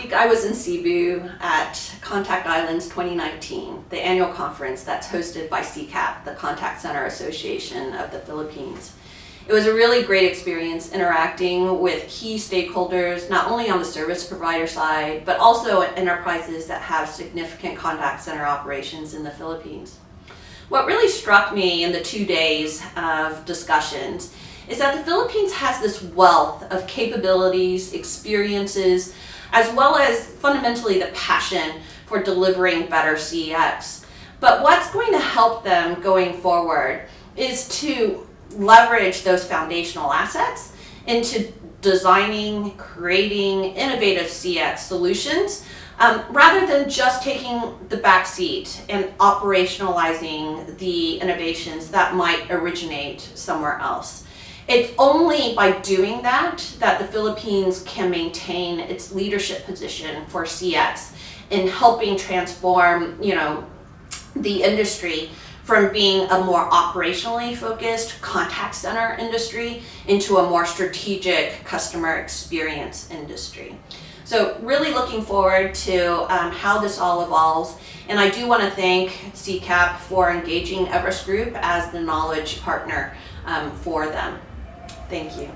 week I was in Cebu at Contact Islands 2019, the annual conference that's hosted by CCAP, the Contact Center Association of the Philippines. It was a really great experience interacting with key stakeholders, not only on the service provider side, but also at enterprises that have significant contact center operations in the Philippines. What really struck me in the 2 days of discussions is that the Philippines has this wealth of capabilities, experiences, as well as fundamentally the passion for delivering better CX. But what's going to help them going forward is to leverage those foundational assets into designing, creating innovative CX solutions, rather than just taking the back seat and operationalizing the innovations that might originate somewhere else. It's only by doing that the Philippines can maintain its leadership position for CX in helping transform, the industry from being a more operationally focused contact center industry into a more strategic customer experience industry. So really looking forward to how this all evolves. And I do want to thank CCAP for engaging Everest Group as the knowledge partner for them. Thank you.